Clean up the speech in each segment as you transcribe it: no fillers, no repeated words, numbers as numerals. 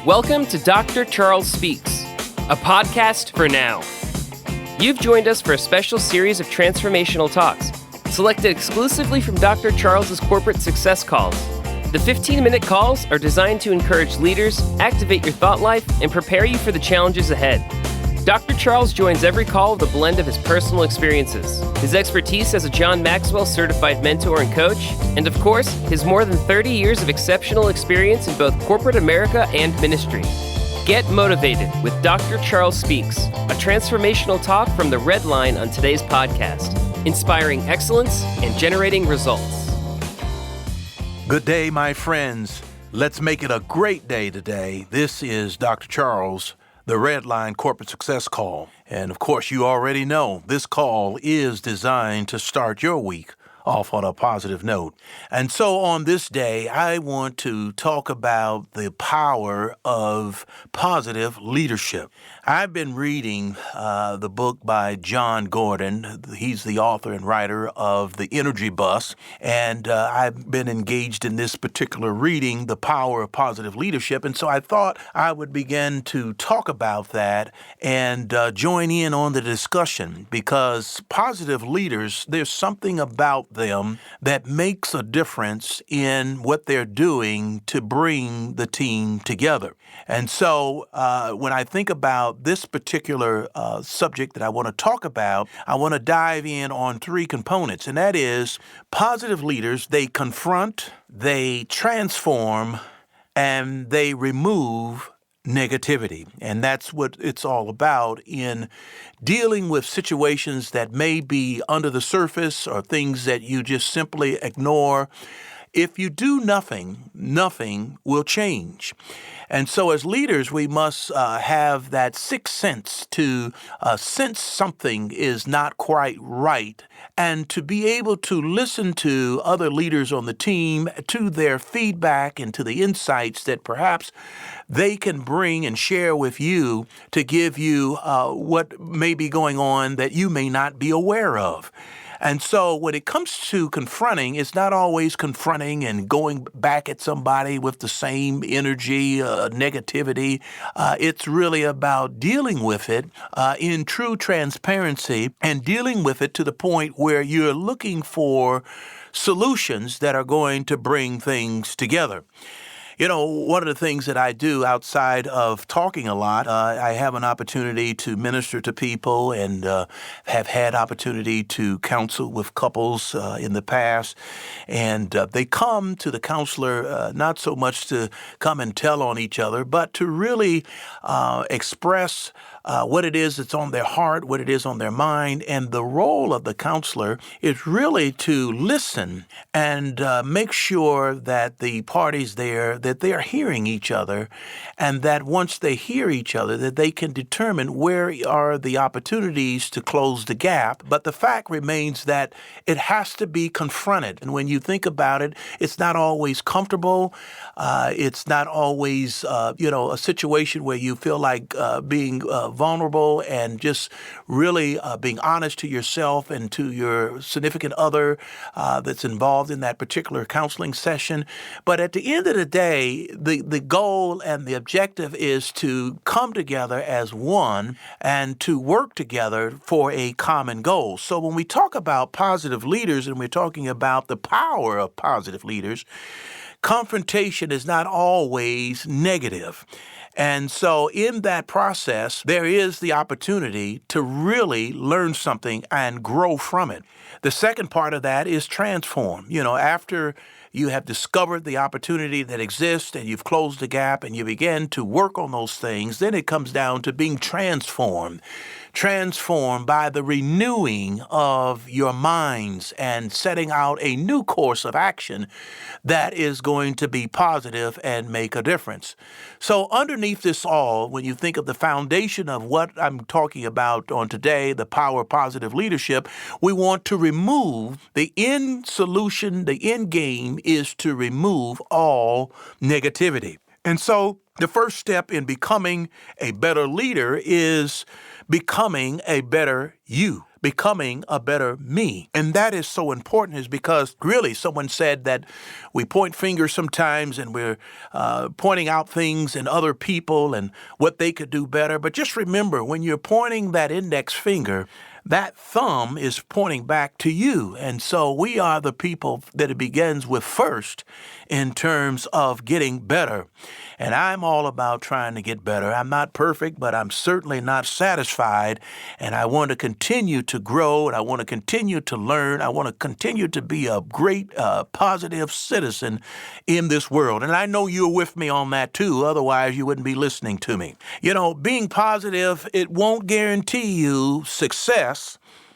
Welcome to Dr. Charles Speaks, a podcast for now. You've joined us for a special series of transformational talks, selected exclusively from Dr. Charles's corporate success calls. The 15-minute calls are designed to encourage leaders, activate your thought life, and prepare you for the challenges ahead. Dr. Charles joins every call with a blend of his personal experiences, his expertise as a John Maxwell certified mentor and coach, and of course, his more than 30 years of exceptional experience in both corporate America and ministry. Get motivated with Dr. Charles Speaks, a transformational talk from the Red Line on today's podcast, inspiring excellence and generating results. Good day, my friends. Let's make it a great day today. This is Dr. Charles, the Red Line Corporate Success Call. And of course, you already know this call is designed to start your week off on a positive note. And so on this day, I want to talk about the power of positive leadership. I've been reading the book by John Gordon. He's the author and writer of The Energy Bus. And I've been engaged in this particular reading, The Power of Positive Leadership. And so I thought I would begin to talk about that and join in on the discussion, because positive leaders, there's something about them that makes a difference in what they're doing to bring the team together. And so when I think about this particular subject that I want to talk about, I want to dive in on three components, and that is positive leaders, they confront, they transform, and they remove negativity. And that's what it's all about in dealing with situations that may be under the surface or things that you just simply ignore. If you do nothing, nothing will change. And so as leaders, we must have that sixth sense to sense something is not quite right, and to be able to listen to other leaders on the team, to their feedback and to the insights that perhaps they can bring and share with you to give you what may be going on that you may not be aware of. And so when it comes to confronting, it's not always confronting and going back at somebody with the same energy, negativity. It's really about dealing with it in true transparency and dealing with it to the point where you're looking for solutions that are going to bring things together. You know, one of the things that I do outside of talking a lot, I have an opportunity to minister to people and have had opportunity to counsel with couples in the past. And they come to the counselor not so much to come and tell on each other, but to really express what it is that's on their heart, what it is on their mind. And the role of the counselor is really to listen and make sure that the parties there, that they are hearing each other, and that once they hear each other, that they can determine where are the opportunities to close the gap. But the fact remains that it has to be confronted. And when you think about it, it's not always comfortable. It's not always, a situation where you feel like being vulnerable and just really being honest to yourself and to your significant other that's involved in that particular counseling session. But at the end of the day, the goal and the objective is to come together as one and to work together for a common goal. So when we talk about positive leaders and we're talking about the power of positive leaders, confrontation is not always negative. And so in that process, there is the opportunity to really learn something and grow from it. The second part of that is transform. After you have discovered the opportunity that exists and you've closed the gap and you begin to work on those things, then it comes down to being transformed. Transformed by the renewing of your minds and setting out a new course of action that is going to be positive and make a difference. So underneath this all, when you think of the foundation of what I'm talking about on today, the power of positive leadership, we want to remove the end solution, the end game is to remove all negativity. And so the first step in becoming a better leader is becoming a better you, becoming a better me. And that is so important is because really someone said that we point fingers sometimes and we're pointing out things in other people and what they could do better. But just remember, when you're pointing that index finger, that thumb is pointing back to you. And so we are the people that it begins with first in terms of getting better. And I'm all about trying to get better. I'm not perfect, but I'm certainly not satisfied. And I want to continue to grow, and I want to continue to learn. I want to continue to be a great, positive citizen in this world. And I know you're with me on that too. Otherwise, you wouldn't be listening to me. You know, being positive, it won't guarantee you success,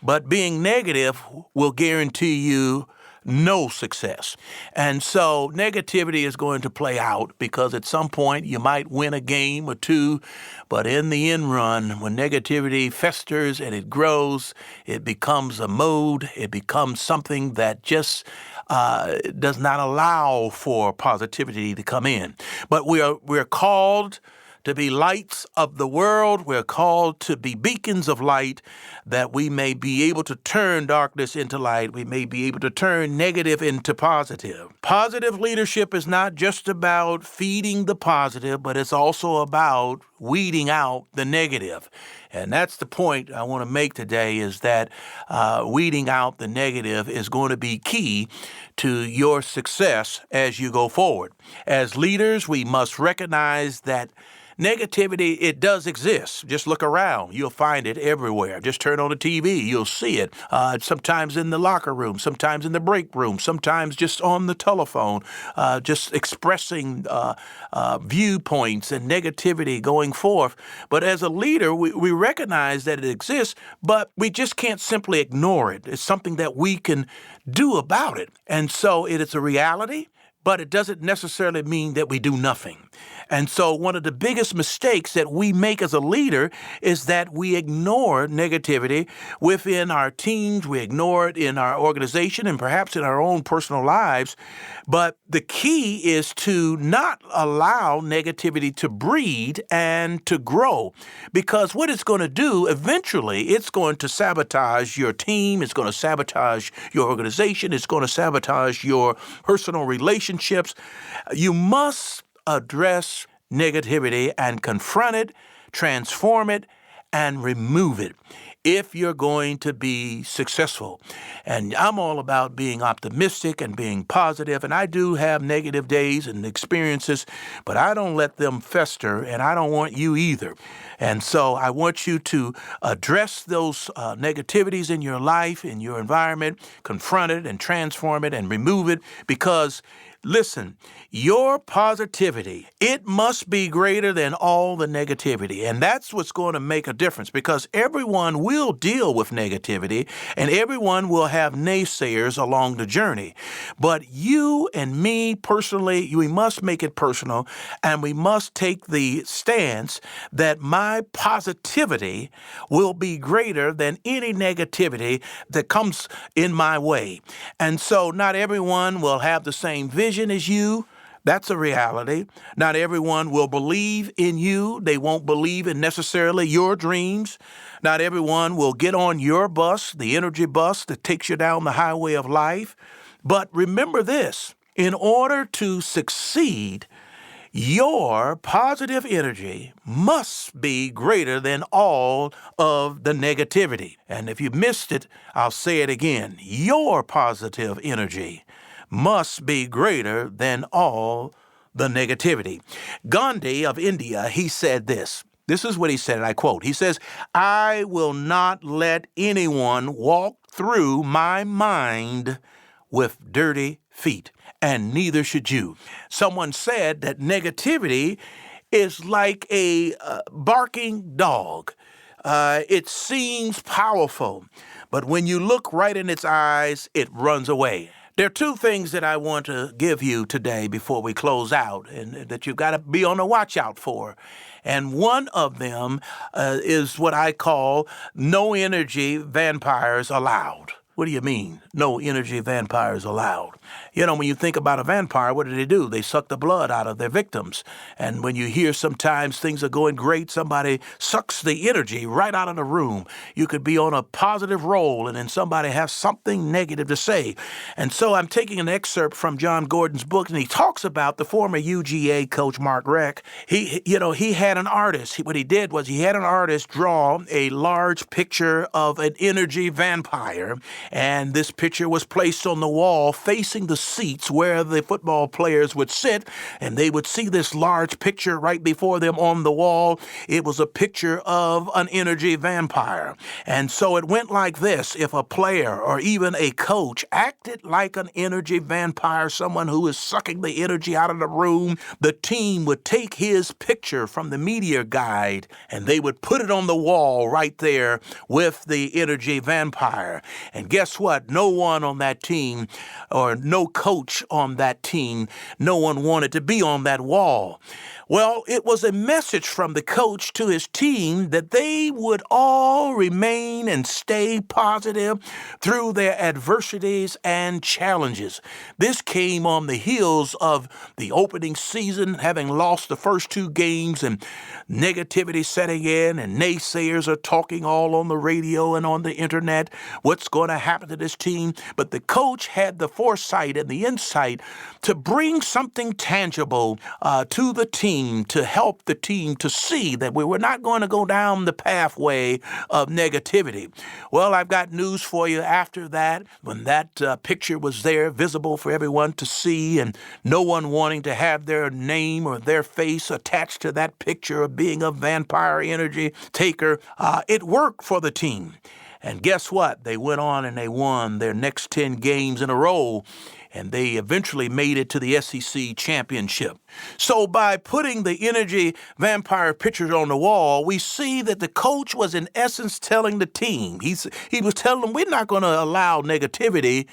but being negative will guarantee you no success. And so negativity is going to play out because at some point you might win a game or two, but in the end run, when negativity festers and it grows, it becomes a mode. It becomes something that just does not allow for positivity to come in. But we're called to be lights of the world. We're called to be beacons of light that we may be able to turn darkness into light. We may be able to turn negative into positive. Positive leadership is not just about feeding the positive, but it's also about weeding out the negative. And that's the point I want to make today is that weeding out the negative is going to be key to your success as you go forward. As leaders, we must recognize that negativity, it does exist. Just look around. You'll find it everywhere. Just turn on the TV. You'll see it. Sometimes in the locker room, sometimes in the break room, sometimes just on the telephone, just expressing viewpoints and negativity going forth. But as a leader, we recognize that it exists, but we just can't simply ignore it. It's something that we can do about it. And so it is a reality, but it doesn't necessarily mean that we do nothing. And so one of the biggest mistakes that we make as a leader is that we ignore negativity within our teams, we ignore it in our organization and perhaps in our own personal lives. But the key is to not allow negativity to breed and to grow, because what it's going to do eventually, it's going to sabotage your team, it's going to sabotage your organization, it's going to sabotage your personal relationships. You must address negativity and confront it, transform it, and remove it if you're going to be successful. And I'm all about being optimistic and being positive, and I do have negative days and experiences, but I don't let them fester, and I don't want you either. And so I want you to address those negativities in your life, in your environment, confront it and transform it and remove it, because listen, your positivity, it must be greater than all the negativity. And that's what's going to make a difference, because everyone will deal with negativity and everyone will have naysayers along the journey. But you and me personally, we must make it personal, and we must take the stance that my positivity will be greater than any negativity that comes in my way. And so not everyone will have the same vision as you. That's a reality. Not everyone will believe in you. They won't believe in necessarily your dreams. Not everyone will get on your bus, the energy bus that takes you down the highway of life. But remember this, in order to succeed, your positive energy must be greater than all of the negativity. And if you missed it, I'll say it again. Your positive energy must be greater than all the negativity. Gandhi of India, he said this. This is what he said, and I quote. He says, "I will not let anyone walk through my mind with dirty feet, and neither should you." Someone said that negativity is like a barking dog. It seems powerful, but when you look right in its eyes, it runs away. There are two things that I want to give you today before we close out, and that you've got to be on the watch out for. And one of them is what I call no energy vampires allowed. What do you mean? No energy vampires allowed. You know, when you think about a vampire, what do? They suck the blood out of their victims. And when you hear sometimes things are going great, somebody sucks the energy right out of the room. You could be on a positive roll and then somebody has something negative to say. And so I'm taking an excerpt from John Gordon's book, and he talks about the former UGA coach Mark Reck. He had an artist. What he did was he had an artist draw a large picture of an energy vampire. And this picture was placed on the wall facing the seats where the football players would sit, and they would see this large picture right before them on the wall. It was a picture of an energy vampire. And so it went like this: if a player or even a coach acted like an energy vampire, someone who is sucking the energy out of the room, the team would take his picture from the media guide and they would put it on the wall right there with the energy vampire. And guess what? No one on that team, or no coach on that team, no one wanted to be on that wall. Well, it was a message from the coach to his team that they would all remain and stay positive through their adversities and challenges. This came on the heels of the opening season, having lost the first 2 games and negativity setting in, and naysayers are talking all on the radio and on the internet. What's going to happen to this team? But the coach had the foresight and the insight to bring something tangible to the team, to help the team to see that we were not going to go down the pathway of negativity. Well, I've got news for you. After that, when that picture was there, visible for everyone to see, and no one wanting to have their name or their face attached to that picture of being a vampire energy taker, it worked for the team. And guess what? They went on and they won their next 10 games in a row, and they eventually made it to the SEC championship. So by putting the energy vampire pictures on the wall, we see that the coach was in essence telling the team, he was telling them, we're not going to allow negativity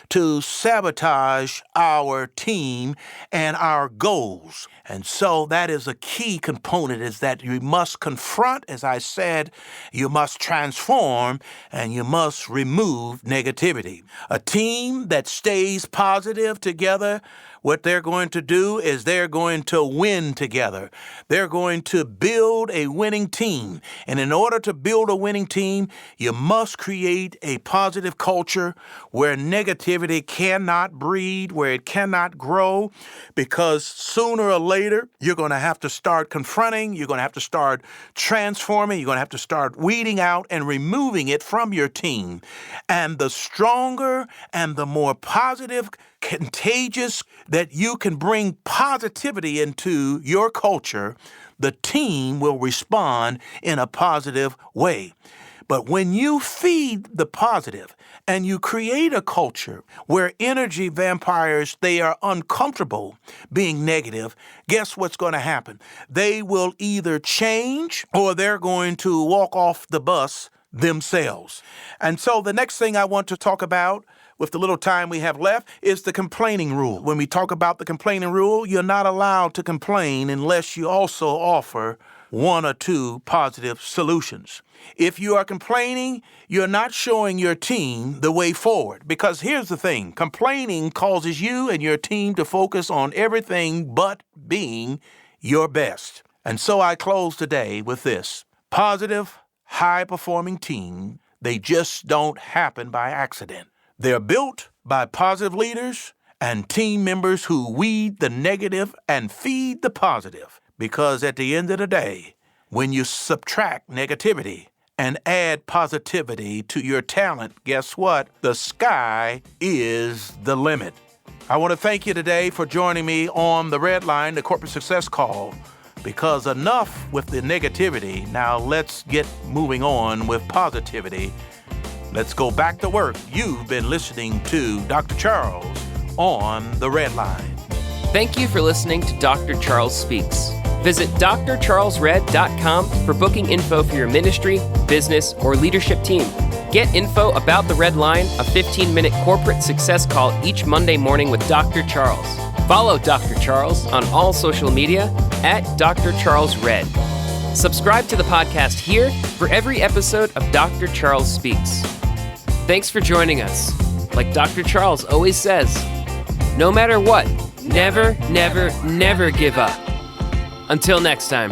to sabotage our team and our goals. And so that is a key component, is that you must confront, as I said, you must transform, and you must remove negativity. A team that stays positive together, what they're going to do is they're going to win together. They're going to build a winning team. And in order to build a winning team, you must create a positive culture where negativity cannot breed, where it cannot grow, because sooner or later, you're going to have to start confronting, you're going to have to start transforming, you're going to have to start weeding out and removing it from your team. And the stronger and the more positive, contagious that you can bring positivity into your culture, the team will respond in a positive way. But when you feed the positive and you create a culture where energy vampires, they are uncomfortable being negative, guess what's going to happen? They will either change or they're going to walk off the bus themselves. And so the next thing I want to talk about with the little time we have left is the complaining rule. When we talk about the complaining rule, you're not allowed to complain unless you also offer 1 or 2 positive solutions. If you are complaining, you're not showing your team the way forward. Because here's the thing, complaining causes you and your team to focus on everything but being your best. And so I close today with this: positive, high-performing team, they just don't happen by accident. They're built by positive leaders and team members who weed the negative and feed the positive. Because at the end of the day, when you subtract negativity and add positivity to your talent, guess what? The sky is the limit. I want to thank you today for joining me on the Red Line, the Corporate Success Call. Because enough with the negativity, now let's get moving on with positivity. Let's go back to work. You've been listening to Dr. Charles on the Red Line. Thank you for listening to Dr. Charles Speaks. Visit drcharlesred.com for booking info for your ministry, business, or leadership team. Get info about the Red Line, a 15-minute corporate success call each Monday morning with Dr. Charles. Follow Dr. Charles on all social media at Dr. Charles Red. Subscribe to the podcast here for every episode of Dr. Charles Speaks. Thanks for joining us. Like Dr. Charles always says, no matter what, never, never, never give up. Until next time.